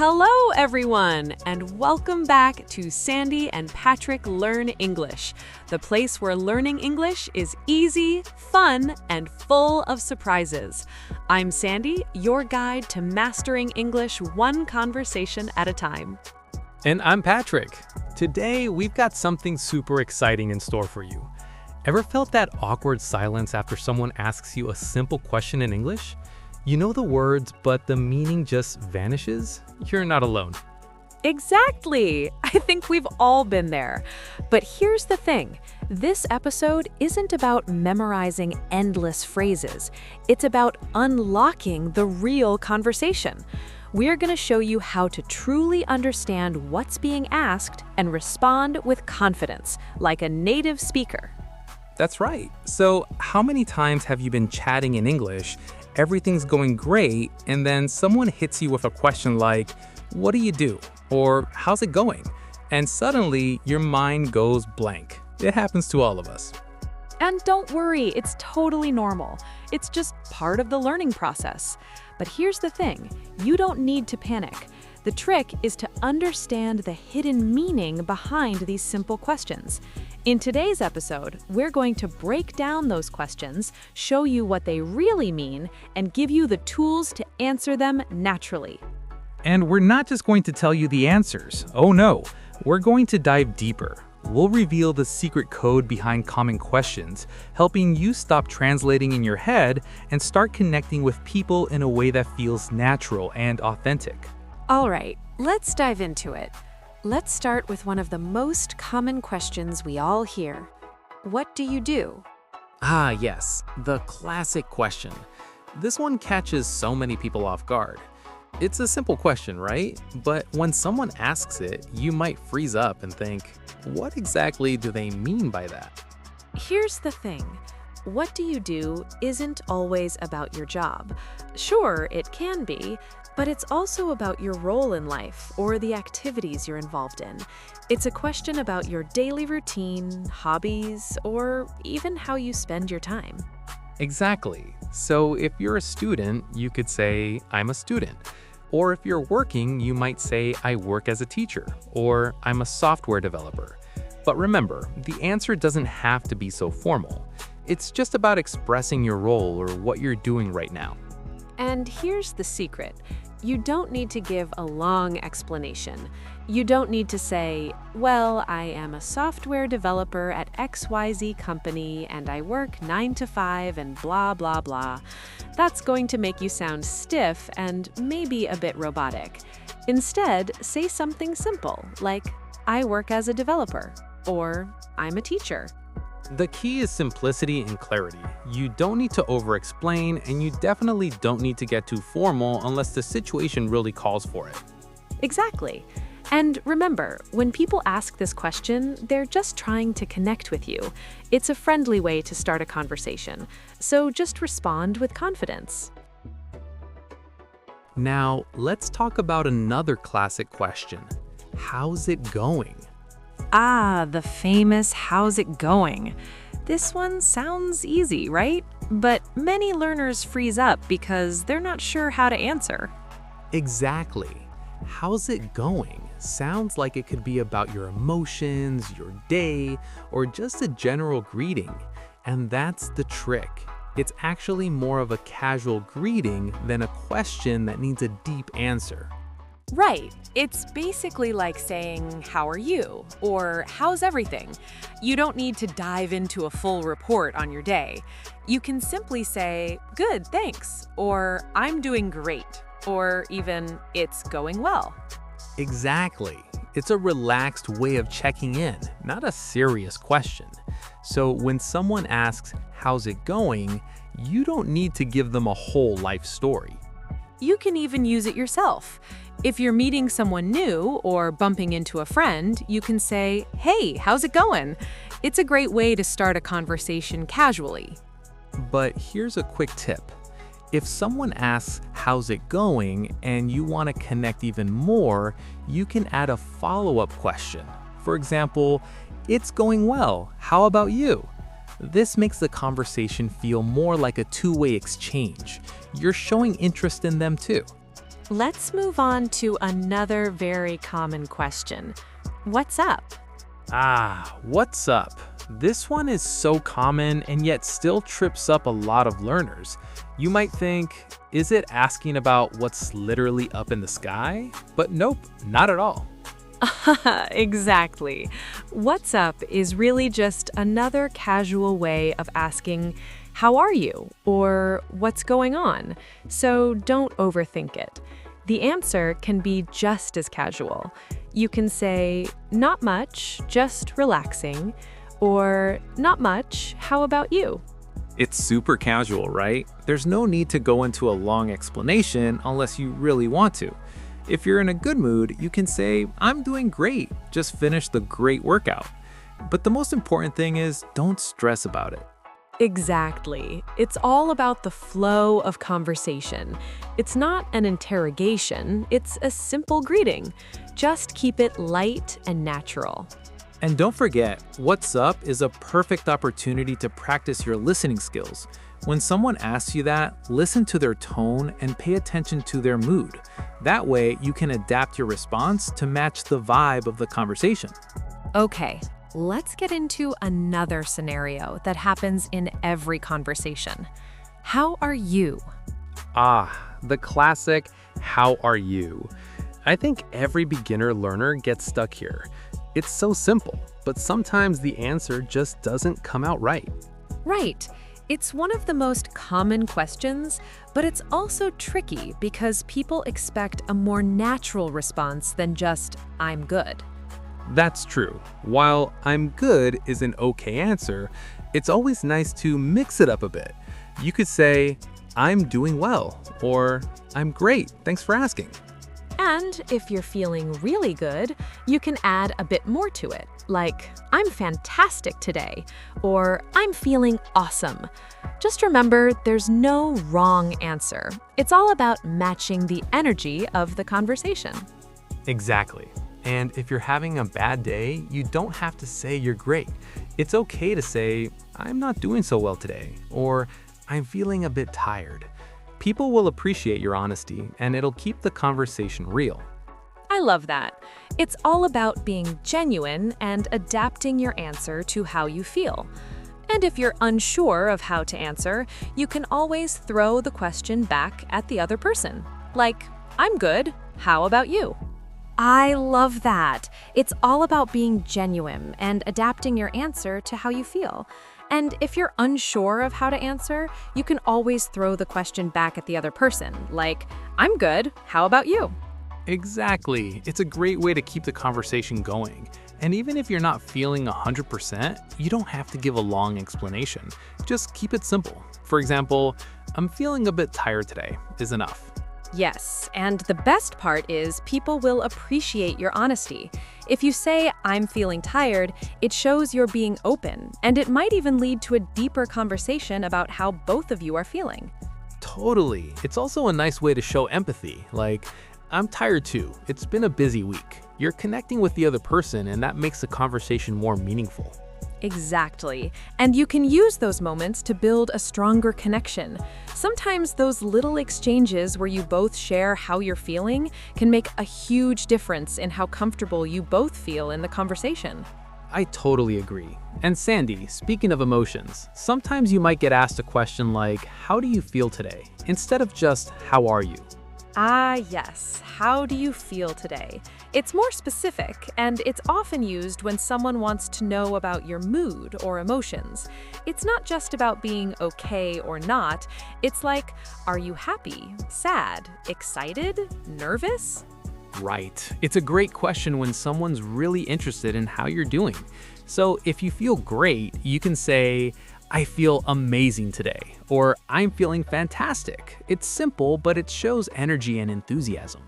Hello, everyone, and welcome back to Sandy and Patrick Learn English, the place where learning English is easy, fun, and full of surprises. I'm Sandy, your guide to mastering English one conversation at a time. And I'm Patrick. Today, we've got something super exciting in store for you. Ever felt that awkward silence after someone asks you a simple question in English? You know the words, but the meaning just vanishes? You're not alone. Exactly! I think we've all been there. But here's the thing. This episode isn't about memorizing endless phrases. It's about unlocking the real conversation. We're going to show you how to truly understand what's being asked and respond with confidence, like a native speaker. That's right. So, how many times have you been chatting in English, everything's going great, and then someone hits you with a question like, "What do you do?" or "How's it going?" And suddenly, your mind goes blank. It happens to all of us. And don't worry, it's totally normal. It's just part of the learning process. But here's the thing, you don't need to panic. The trick is to understand the hidden meaning behind these simple questions. In today's episode, we're going to break down those questions, show you what they really mean, and give you the tools to answer them naturally. And we're not just going to tell you the answers. Oh no, we're going to dive deeper. We'll reveal the secret code behind common questions, helping you stop translating in your head and start connecting with people in a way that feels natural and authentic. All right, let's dive into it. Let's start with one of the most common questions we all hear. What do you do? Ah, yes, the classic question. This one catches so many people off guard. It's a simple question, right? But when someone asks it, you might freeze up and think, what exactly do they mean by that? Here's the thing. What do you do isn't always about your job. Sure, it can be, but it's also about your role in life or the activities you're involved in. It's a question about your daily routine, hobbies, or even how you spend your time. Exactly. So if you're a student, you could say, I'm a student. Or if you're working, you might say, I work as a teacher, or I'm a software developer. But remember, the answer doesn't have to be so formal. It's just about expressing your role or what you're doing right now. And here's the secret. You don't need to give a long explanation. You don't need to say, well, I am a software developer at XYZ company and I work 9 to 5 and blah, blah, blah. That's going to make you sound stiff and maybe a bit robotic. Instead, say something simple like, I work as a developer, or I'm a teacher. The key is simplicity and clarity. You don't need to over-explain, and you definitely don't need to get too formal unless the situation really calls for it. Exactly. And remember, when people ask this question, they're just trying to connect with you. It's a friendly way to start a conversation, so just respond with confidence. Now, let's talk about another classic question. How's it going? Ah, the famous how's it going? This one sounds easy, right? But many learners freeze up because they're not sure how to answer. Exactly. How's it going? Sounds like it could be about your emotions, your day, or just a general greeting. And that's the trick. It's actually more of a casual greeting than a question that needs a deep answer. Right. It's basically like saying, how are you? Or how's everything? You don't need to dive into a full report on your day. You can simply say, good, thanks, or I'm doing great, or even, it's going well. Exactly. It's a relaxed way of checking in, not a serious question. So when someone asks, how's it going, you don't need to give them a whole life story. You can even use it yourself. If you're meeting someone new or bumping into a friend, you can say, hey, how's it going? It's a great way to start a conversation casually. But here's a quick tip. If someone asks, how's it going, and you want to connect even more, you can add a follow-up question. For example, it's going well, how about you? This makes the conversation feel more like a two-way exchange. You're showing interest in them too. Let's move on to another very common question. What's up? What's up? This one is so common and yet still trips up a lot of learners. You might think, is it asking about what's literally up in the sky? But nope, not at all. Exactly. What's up is really just another casual way of asking, how are you? Or what's going on? So don't overthink it. The answer can be just as casual. You can say, not much, just relaxing, or not much, how about you? It's super casual, right? There's no need to go into a long explanation unless you really want to. If you're in a good mood, you can say, I'm doing great, just finished the great workout. But the most important thing is don't stress about it. Exactly. It's all about the flow of conversation. It's not an interrogation, it's a simple greeting. Just keep it light and natural. And don't forget, what's up is a perfect opportunity to practice your listening skills. When someone asks you that, listen to their tone and pay attention to their mood. That way, you can adapt your response to match the vibe of the conversation. Okay, let's get into another scenario that happens in every conversation. How are you? The classic, how are you? I think every beginner learner gets stuck here. It's so simple, but sometimes the answer just doesn't come out right. Right. It's one of the most common questions, but it's also tricky because people expect a more natural response than just, I'm good. That's true. While I'm good is an okay answer, it's always nice to mix it up a bit. You could say, I'm doing well, or I'm great, thanks for asking. And if you're feeling really good, you can add a bit more to it, like, I'm fantastic today, or I'm feeling awesome. Just remember, there's no wrong answer. It's all about matching the energy of the conversation. Exactly. And if you're having a bad day, you don't have to say you're great. It's okay to say, I'm not doing so well today, or I'm feeling a bit tired. People will appreciate your honesty, and it'll keep the conversation real. I love that. It's all about being genuine and adapting your answer to how you feel. And if you're unsure of how to answer, you can always throw the question back at the other person. Like, I'm good, how about you? I love that. It's all about being genuine and adapting your answer to how you feel. And if you're unsure of how to answer, you can always throw the question back at the other person, like, I'm good, how about you? Exactly. It's a great way to keep the conversation going. And even if you're not feeling 100%, you don't have to give a long explanation. Just keep it simple. For example, I'm feeling a bit tired today is enough. Yes, and the best part is people will appreciate your honesty. If you say, I'm feeling tired, it shows you're being open, and it might even lead to a deeper conversation about how both of you are feeling. Totally. It's also a nice way to show empathy, like, I'm tired too. It's been a busy week. You're connecting with the other person, and that makes the conversation more meaningful. Exactly. And you can use those moments to build a stronger connection. Sometimes those little exchanges where you both share how you're feeling can make a huge difference in how comfortable you both feel in the conversation. I totally agree. And Sandy, speaking of emotions, sometimes you might get asked a question like, how do you feel today? Instead of just, how are you? Yes. How do you feel today? It's more specific, and it's often used when someone wants to know about your mood or emotions. It's not just about being okay or not. It's like, are you happy, sad, excited, nervous? Right. It's a great question when someone's really interested in how you're doing. So if you feel great, you can say, I feel amazing today, or I'm feeling fantastic. It's simple, but it shows energy and enthusiasm.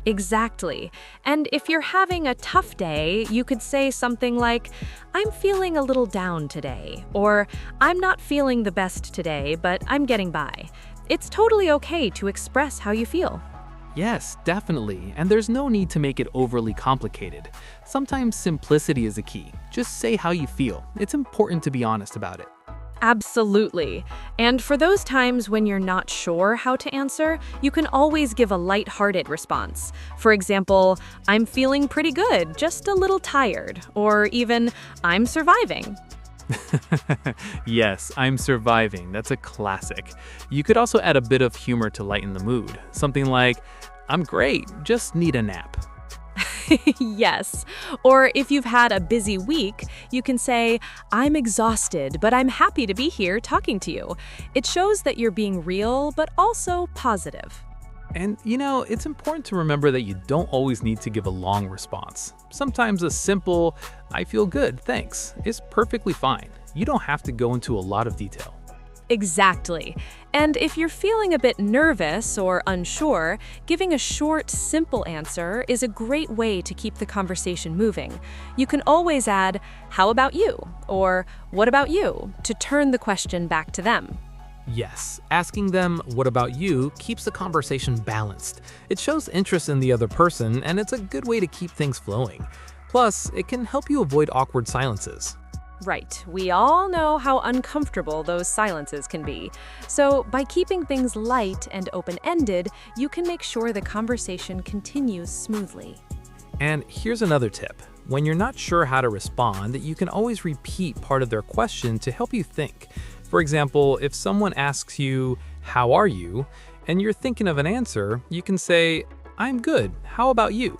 Exactly. And if you're having a tough day, you could say something like, I'm feeling a little down today, or I'm not feeling the best today, but I'm getting by. It's totally okay to express how you feel. Yes, definitely. And there's no need to make it overly complicated. Sometimes simplicity is the key. Just say how you feel. It's important to be honest about it. Absolutely. And for those times when you're not sure how to answer, you can always give a lighthearted response. For example, I'm feeling pretty good, just a little tired. Or even, I'm surviving. Yes, I'm surviving. That's a classic. You could also add a bit of humor to lighten the mood. Something like, I'm great, just need a nap. Yes. Or if you've had a busy week, you can say, I'm exhausted, but I'm happy to be here talking to you. It shows that you're being real, but also positive. And it's important to remember that you don't always need to give a long response. Sometimes a simple, I feel good, thanks, is perfectly fine. You don't have to go into a lot of detail. Exactly. And if you're feeling a bit nervous or unsure, giving a short, simple answer is a great way to keep the conversation moving. You can always add, how about you? Or what about you? To turn the question back to them. Yes, asking them, what about you, keeps the conversation balanced. It shows interest in the other person, and it's a good way to keep things flowing. Plus, it can help you avoid awkward silences. Right. We all know how uncomfortable those silences can be. So, by keeping things light and open-ended, you can make sure the conversation continues smoothly. And here's another tip. When you're not sure how to respond, you can always repeat part of their question to help you think. For example, if someone asks you, how are you? And you're thinking of an answer, you can say, I'm good. How about you?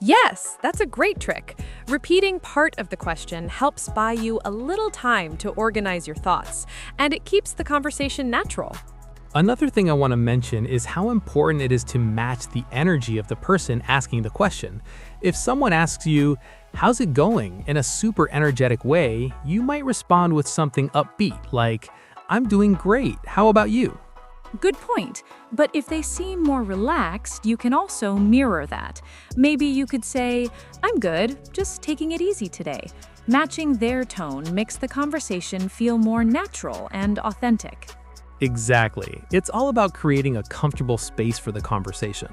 Yes, that's a great trick. Repeating part of the question helps buy you a little time to organize your thoughts, and it keeps the conversation natural. Another thing I want to mention is how important it is to match the energy of the person asking the question. If someone asks you, how's it going, in a super energetic way, you might respond with something upbeat like, I'm doing great, how about you? Good point. But if they seem more relaxed, you can also mirror that. Maybe you could say, I'm good, just taking it easy today. Matching their tone makes the conversation feel more natural and authentic. Exactly. It's all about creating a comfortable space for the conversation.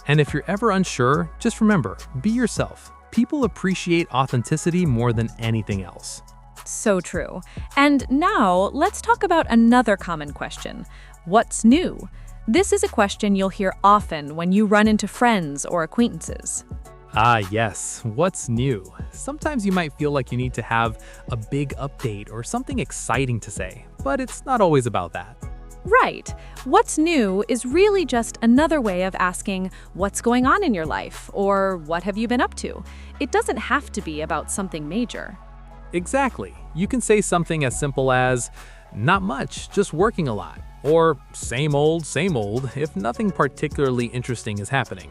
And if you're ever unsure, just remember, be yourself. People appreciate authenticity more than anything else. So true. And now, let's talk about another common question. What's new? This is a question you'll hear often when you run into friends or acquaintances. Ah, yes. What's new? Sometimes you might feel like you need to have a big update or something exciting to say, but it's not always about that. Right. What's new is really just another way of asking what's going on in your life or what have you been up to. It doesn't have to be about something major. Exactly. You can say something as simple as, not much, just working a lot. Or same old, if nothing particularly interesting is happening.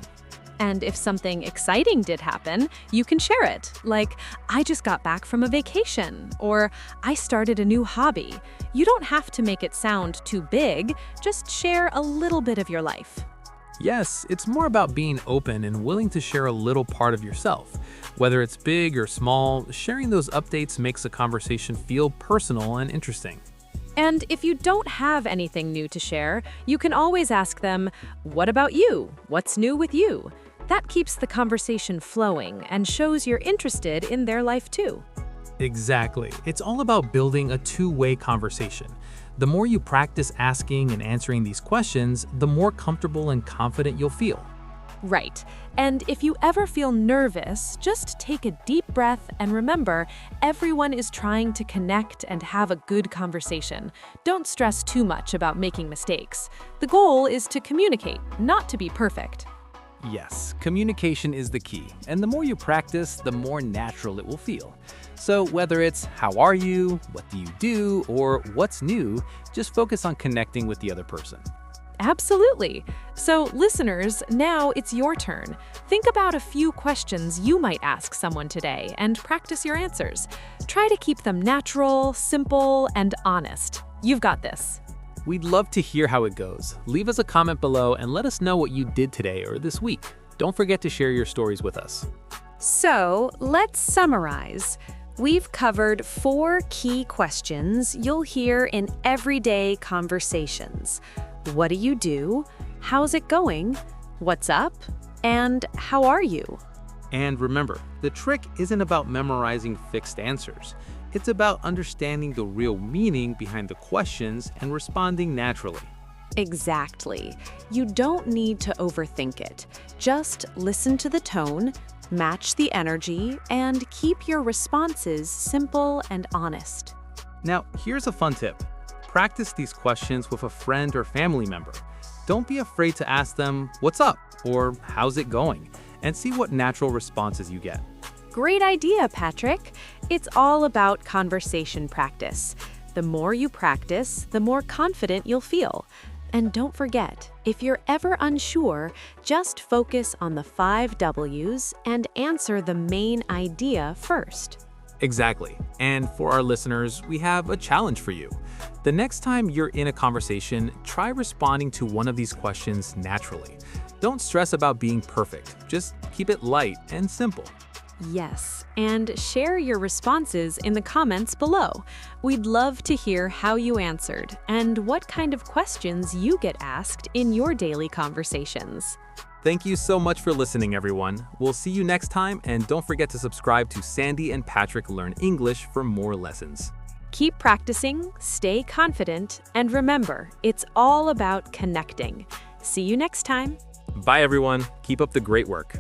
And if something exciting did happen, you can share it. Like, I just got back from a vacation, or I started a new hobby. You don't have to make it sound too big, just share a little bit of your life. Yes, it's more about being open and willing to share a little part of yourself. Whether it's big or small, sharing those updates makes the conversation feel personal and interesting. And if you don't have anything new to share, you can always ask them, what about you? What's new with you? That keeps the conversation flowing and shows you're interested in their life too. Exactly. It's all about building a two-way conversation. The more you practice asking and answering these questions, the more comfortable and confident you'll feel. Right. And if you ever feel nervous, just take a deep breath and remember, everyone is trying to connect and have a good conversation. Don't stress too much about making mistakes. The goal is to communicate, not to be perfect. Yes, communication is the key, and the more you practice, the more natural it will feel. So whether it's how are you, what do you do, or what's new, just focus on connecting with the other person. Absolutely. So, listeners, now it's your turn. Think about a few questions you might ask someone today and practice your answers. Try to keep them natural, simple, and honest. You've got this. We'd love to hear how it goes. Leave us a comment below and let us know what you did today or this week. Don't forget to share your stories with us. So, let's summarize. We've covered 4 key questions you'll hear in everyday conversations. What do you do? How's it going? What's up? And how are you? And remember, the trick isn't about memorizing fixed answers. It's about understanding the real meaning behind the questions and responding naturally. Exactly. You don't need to overthink it. Just listen to the tone, match the energy, and keep your responses simple and honest. Now, here's a fun tip. Practice these questions with a friend or family member. Don't be afraid to ask them, "What's up?" or "How's it going?" and see what natural responses you get. Great idea, Patrick. It's all about conversation practice. The more you practice, the more confident you'll feel. And don't forget, if you're ever unsure, just focus on the 5 W's and answer the main idea first. Exactly. And for our listeners, we have a challenge for you. The next time you're in a conversation, try responding to one of these questions naturally. Don't stress about being perfect. Just keep it light and simple. Yes, and share your responses in the comments below. We'd love to hear how you answered and what kind of questions you get asked in your daily conversations. Thank you so much for listening, everyone. We'll see you next time, and don't forget to subscribe to Sandy and Patrick Learn English for more lessons. Keep practicing, stay confident, and remember, it's all about connecting. See you next time. Bye, everyone. Keep up the great work.